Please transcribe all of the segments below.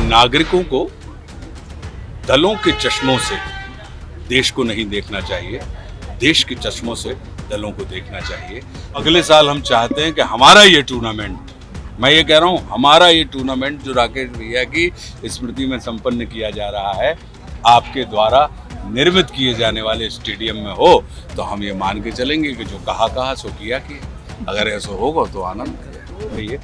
नागरिकों को दलों के चश्मों से देश को नहीं देखना चाहिए, देश के चश्मों से दलों को देखना चाहिए। अगले साल हम चाहते हैं कि हमारा ये टूर्नामेंट, मैं ये कह रहा हूँ हमारा ये टूर्नामेंट जो राकेश भैया की स्मृति में संपन्न किया जा रहा है, आपके द्वारा निर्मित किए जाने वाले स्टेडियम में हो, तो हम ये मान के चलेंगे कि जो कहा सो किया। अगर ऐसा होगा तो आनंद है।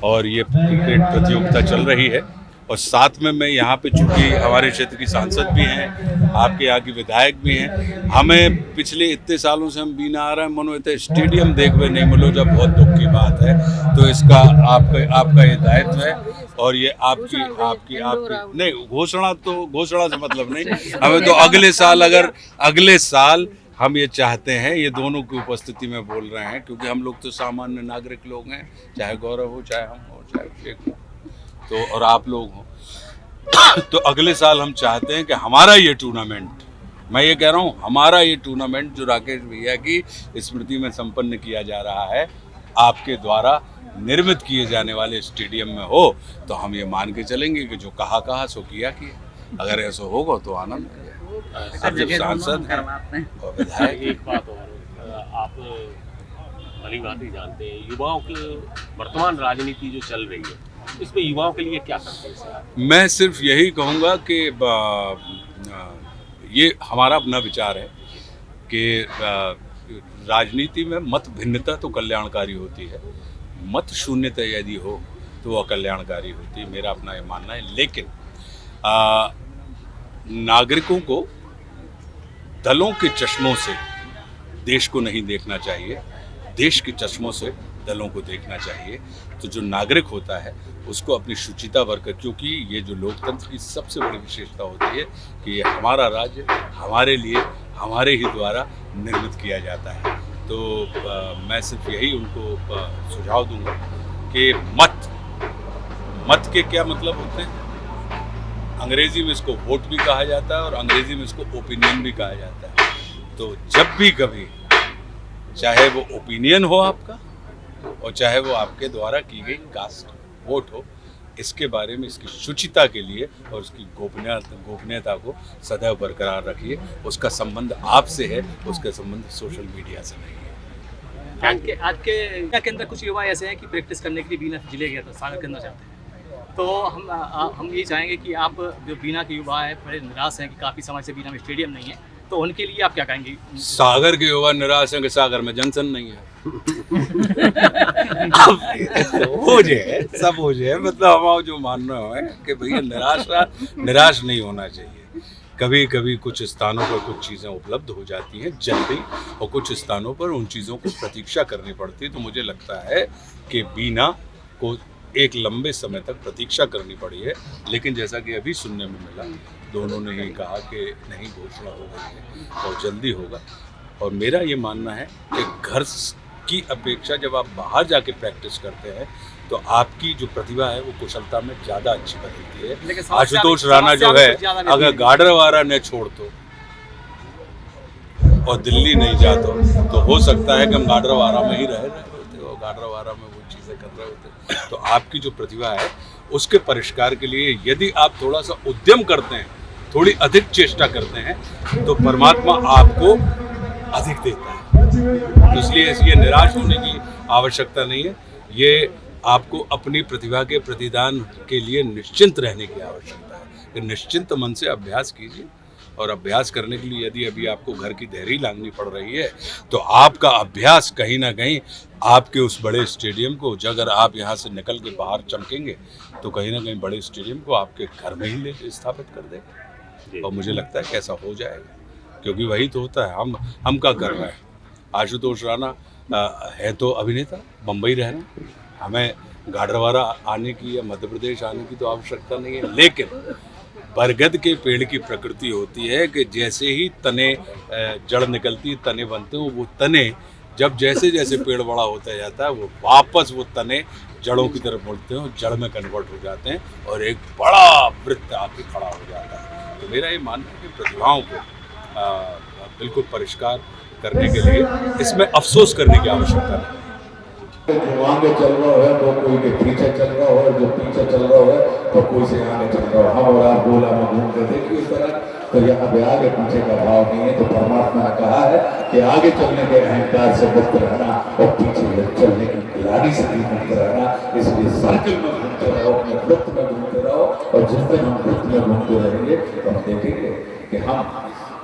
और ये क्रिकेट प्रतियोगिता चल रही है और साथ में मैं यहाँ पे चूंकि हमारे क्षेत्र की सांसद भी हैं, आपके यहाँ की विधायक भी हैं, हमें पिछले इतने सालों से हम बीना आ रहे हैं, मनो इतने स्टेडियम देखने नहीं मिलो, जब बहुत दुख की बात है। तो इसका आपका ये दायित्व है और ये आपकी नहीं, घोषणा से मतलब नहीं, हमें तो अगले साल हम ये चाहते हैं, ये दोनों की उपस्थिति में बोल रहे हैं, क्योंकि हम लोग तो सामान्य नागरिक लोग हैं, चाहे गौरव हो, चाहे हम हो, चाहे विवेक हो, तो और आप लोग हो। तो अगले साल हम चाहते हैं कि हमारा ये टूर्नामेंट, मैं ये कह रहा हूँ हमारा ये टूर्नामेंट जो राकेश भैया की स्मृति में संपन्न किया जा रहा है, आपके द्वारा निर्मित किए जाने वाले स्टेडियम में हो, तो हम ये मान के चलेंगे कि जो कहा सो किया। अगर ऐसा होगा तो आनंद है। अब जब सांसद हैं और विधायक। एक बात और, आप भली भांति जानते हैं युवाओं की वर्तमान राजनीति जो चल रही है, इसमें युवाओं के लिए क्या करते हैं? मैं सिर्फ यही कहूँगा कि ये हमारा अपना विचार है कि राजनीति में मत भिन्नता तो कल्याणकारी होती है, मत शून्यता यदि हो तो वह कल्याणकारी होती है, मेरा अपना ये मानना है। लेकिन नागरिकों को दलों के चश्मों से देश को नहीं देखना चाहिए, देश के चश्मों से दलों को देखना चाहिए। तो जो नागरिक होता है उसको अपनी शुचिता बरकर, क्योंकि ये जो लोकतंत्र की सबसे बड़ी विशेषता होती है कि ये हमारा राज्य हमारे लिए हमारे ही द्वारा निर्मित किया जाता है। तो मैं सिर्फ यही उनको सुझाव दूंगा कि मत के क्या मतलब होते हैं, अंग्रेजी में इसको वोट भी कहा जाता है और अंग्रेजी में इसको ओपिनियन भी कहा जाता है। तो जब भी कभी, चाहे वो ओपिनियन हो आपका और चाहे वो आपके द्वारा की गई कास्ट वोट हो, इसके बारे में इसकी शुचिता के लिए और उसकी गोपनीयता को सदैव बरकरार रखिए। उसका संबंध आपसे है, उसका संबंध सोशल मीडिया से नहीं है। आज के अंदर कुछ युवा ऐसे हैं कि प्रैक्टिस करने के लिए बीना जिले गया था, सागर करना चाहते हैं। तो हम ये चाहेंगे कि आप जो बीना के युवा है बड़े निराश हैं कि काफ़ी समय से बीना में स्टेडियम नहीं है, तो उनके लिए आप क्या कहेंगे? सागर के युवा निराश हैं कि सागर में जंक्शन नहीं है। सब हो जाए मतलब हमारा जो मानना है कि भैया निराश नहीं होना चाहिए। कभी कभी कुछ स्थानों पर कुछ चीज़ें उपलब्ध हो जाती हैं जल्दी, और कुछ स्थानों पर उन चीज़ों को प्रतीक्षा करनी पड़ती है। तो मुझे लगता है कि बीना को एक लंबे समय तक प्रतीक्षा करनी पड़ी है, लेकिन जैसा कि अभी सुनने में मिला, दोनों ने ही कहा कि नहीं, घोषणा हो गई है और जल्दी होगा। और मेरा ये मानना है कि घर की अपेक्षा जब आप बाहर जाके प्रैक्टिस करते हैं तो आपकी जो प्रतिभा है वो कुशलता में ज़्यादा अच्छी बनती है। आशुतोष राणा जो है, अगर गाडरवारा ने छोड़ दो और दिल्ली नहीं जाता तो हो सकता है कि हम गाडरवारा में ही रह रहे होते और गाडरवारा में वो चीज़ें कर रहे होते। तो आपकी जो प्रतिभा है उसके परिष्कार के लिए यदि आप थोड़ा सा उद्यम करते हैं, थोड़ी अधिक चेष्टा करते हैं, तो परमात्मा आपको अधिक देता है। तो इसलिए ये निराश होने की आवश्यकता नहीं है, ये आपको अपनी प्रतिभा के प्रतिदान के लिए निश्चिंत रहने की आवश्यकता है। कि निश्चिंत मन से अभ्यास कीजिए, और अभ्यास करने के लिए यदि अभी आपको घर की देहरी लांघनी पड़ रही है तो आपका अभ्यास कहीं ना कहीं आपके उस बड़े स्टेडियम को, अगर आप यहाँ से निकल के बाहर चमकेंगे तो कहीं ना कहीं बड़े स्टेडियम को आपके घर में ही ले स्थापित कर देगा। और मुझे लगता है कि ऐसा हो जाएगा, क्योंकि वही तो होता है। हम क्या कर रहे हैं, आशुतोष राणा है तो अभिनेता, बम्बई रहना, हमें गाडरवारा आने की या मध्य प्रदेश आने की तो आवश्यकता नहीं है। लेकिन बरगद के पेड़ की प्रकृति होती है कि जैसे ही तने जड़ निकलती, तने बनते हो, वो तने जब जैसे जैसे पेड़ बड़ा होता जाता है वो वापस वो तने जड़ों की तरफ मुड़ते हैं, जड़ में कन्वर्ट हो जाते हैं और एक बड़ा वृत्त आके खड़ा हो जाता है। तो मेरा ये मानना है कि प्रतिभाओं को बिल्कुल परिष्कार करने के लिए इसमें अफसोस करने की आवश्यकता नहीं। जो आगे चल रहा है वो कोई के पीछे चल रहा है, जो पीछे चल रहा है तो कोई से आगे चल रहा है। हम और आप गोला में घूम कर देखिए इस तरह, तो यहाँ पे आगे पीछे का भाव नहीं है। तो परमात्मा ने कहा है कि आगे चलने के अहंकार से मुक्त रहना और पीछे चलने की खिलाड़ी से भी मुक्त रहना। इसलिए सर्कल में घूमते रहो, अपने वृत्त में घूमते रहो, और जिस दिन हम वृत्त में घूमते रहेंगे तो हम देखेंगे कि हम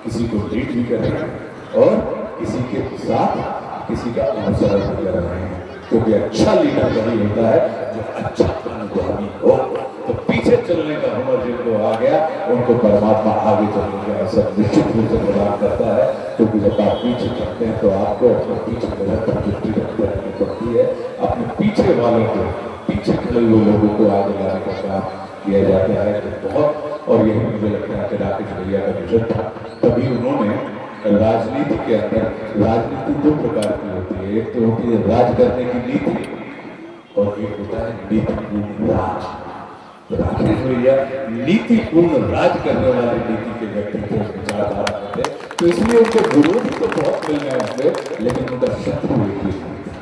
किसी को लीड भी करेंगे और किसी के साथ किसी का अनुसरण भी कर रहे हैं, क्योंकि अच्छा लीडर वही होता है जो अच्छा अनुगामी हो। तो पीछे चलने का हुनर जिनको आ गया उनको परमात्मा आगे चलने का अवसर निश्चित रूप से प्रदान करता है, क्योंकि जब आप पीछे चलते हैं तो आपको अपने पीछे निरंतर दृष्टि रखनी पड़ती है। अपने पीछे वालों को, पीछे खड़े हुए लोगों को आगे लाने का काम किया जाता है तो बहुत। और यही मुझे लगता है कि राकेश भैया का विजन था, तभी उन्होंने राजनीति के अंदर, राजनीति दो प्रकार की होती है, एक तो होती है राज करने की नीति और एक होता है नीतिपूर्ण राज। तो राकेश भैया नीतिपूर्ण राज करने वाली नीति के व्यक्तित्व विचारधारा करते, तो इसलिए उनको विरोध तो बहुत मिल गए होंगे, लेकिन उनका शत्रु एक भी नहीं था।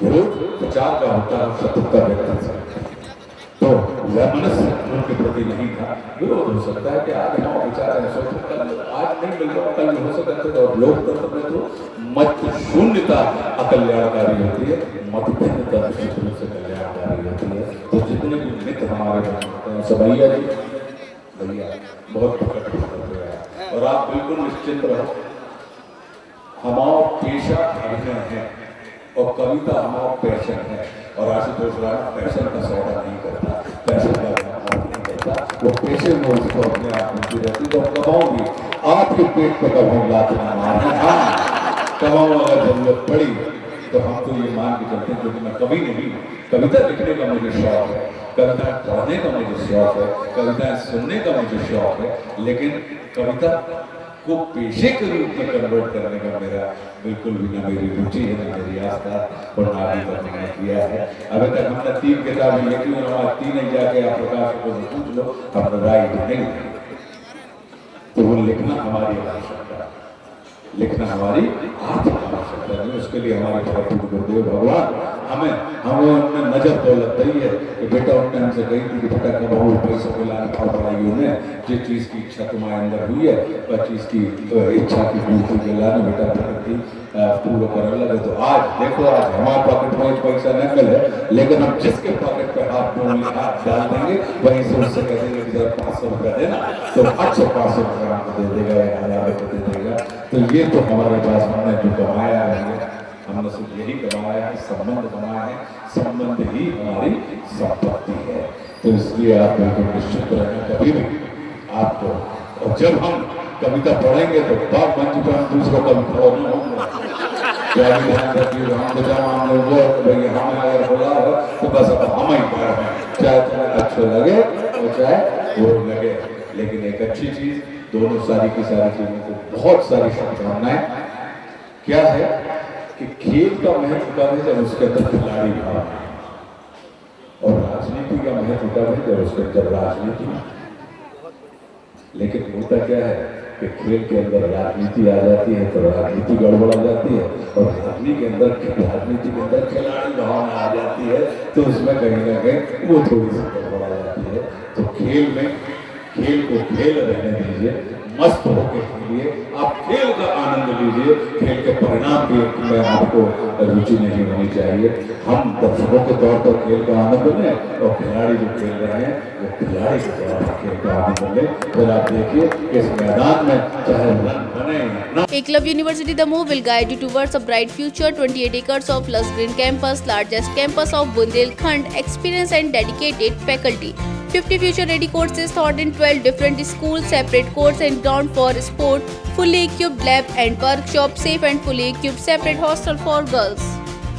विरोध विचार का होता है, शत्रु का व्यक्ति तो मनुष्य उनके प्रति नहीं था। विरोध हो सकता है कि आज हम विचार आज नहीं मिल रहा, कल हो सकता है। और लोकतंत्र में तो मत शून्यता अकल्याणकारी होती है, मतभिन्नता निश्चित रूप से कल्याणकारी होती है। तो जितने भी मित्र हमारे हैं सब भैया जी, भैया बहुत प्रकट करते हैं, और आप बिल्कुल निश्चिंत रहो, हमारा पेशा अभिनय है और कविता हमारा पैशन है। और आशुतोष राणा पैशन का सौदा नहीं करता, पैशन का नहीं करता, वो पेशे में उसको अपने आप मिलती रहती। तो कमाऊंगी आपके पेट पर कभी लात ना मारना, हाँ कमाऊँ अगर जरूरत पड़ी तो हम तो ये मान के चलते हैं, क्योंकि मैं कभी नहीं, कविता लिखने का मुझे शौक है, कविताएं पढ़ने का मुझे शौक है, कविताएं सुनने का मुझे शौक है, लेकिन कविता को पेशे के रूप में कन्वर्ट करने का मेरा बिल्कुल भी ना मेरी रुचि है, ना मेरी आस्था, और ना अभी तक मैंने किया है। अभी तक हमने 3 किताबें लिखी और हमारे 3 ही जाके आप प्रकाश को पूछ लो, हमने राइट नहीं। तो वो लिखना हमारी आवश्यकता है, लिखना हमारी आर्थिक आवश्यकता है। उसके लिए हमारे ठाकुर गुरुदेव भगवान हमें उनने नजर दौलत दी है कि बेटा उनने हमसे कही थी कि बेटा कब हो पैसा मिलाने पढ़ाइयों में जिस चीज़ की इच्छा तुम्हारे अंदर हुई है, वह चीज़ की इच्छा की पूर्ति के लाने बेटा प्रकृति पूरा करने लगे। तो आज देखो, आज हमारे पॉकेट में पैसा नहीं है, लेकिन हम जिसके पॉकेट पे हाथ डाल देंगे वहीं से उससे कह देंगे कि 500 रुपया देना, तो 500 रुपया हमको दे देगा या 1000 रुपये दे देगा। तो ये तो हमारे पास हमने जो कमाया है, हमने सिर्फ यही कमाया है, संबंध कमाया है, संबंध ही हमारी संपत्ति है। तो इसलिए आप बिल्कुल निश्चित रहें, कभी भी आपको, और जब हम कविता पढ़ेंगे तो बाप मंच पर हम दूसरों का विखोर न होंगे। क्या भी ध्यान रखिए, हम तो जब हम लोग हमें अगर बोला हो तो बस अब हम ही पढ़ रहे हैं, चाहे तुम्हें अच्छा लगे और चाहे वो लगे। लेकिन एक अच्छी चीज, दोनों सारी की सारी चीजों को बहुत सारी शुभकामनाएं। क्या है कि खेल का महत्व कब है, जब उसके अंदर खिलाड़ी भाव है, और राजनीति का महत्व कब है, जब उसके अंदर राजनीति। लेकिन होता क्या है कि खेल के अंदर राजनीति आ जाती है तो राजनीति गड़बड़ा जाती है, और राजनीति के अंदर खिलाड़ी भावना आ जाती है तो उसमें कहीं ना कहीं वो थोड़ी सी गड़बड़ा जाती है। तो खेल को खेल रहने दीजिए, मस्त होकर खेलिए, आप खेल का आनंद लीजिए। खेल के परिणाम की में आपको रुचि नहीं होनी चाहिए। हम दर्शकों के तौर पर खेल का आनंद लें, और खिलाड़ी जो खेल रहे हैं वो खिलाड़ी के तौर पर खेल का आनंद लें। फिर आप देखिए इस मैदान में चाहे रन बने ना। Eklavya University Damoh will guide you towards a bright future. 28 acres of lush green campus, largest campus of Bundelkhand, experienced and dedicated faculty. 50 future-ready courses taught in 12 different schools, separate courts and ground for sport, fully equipped lab and workshop, safe and fully equipped separate hostel for girls.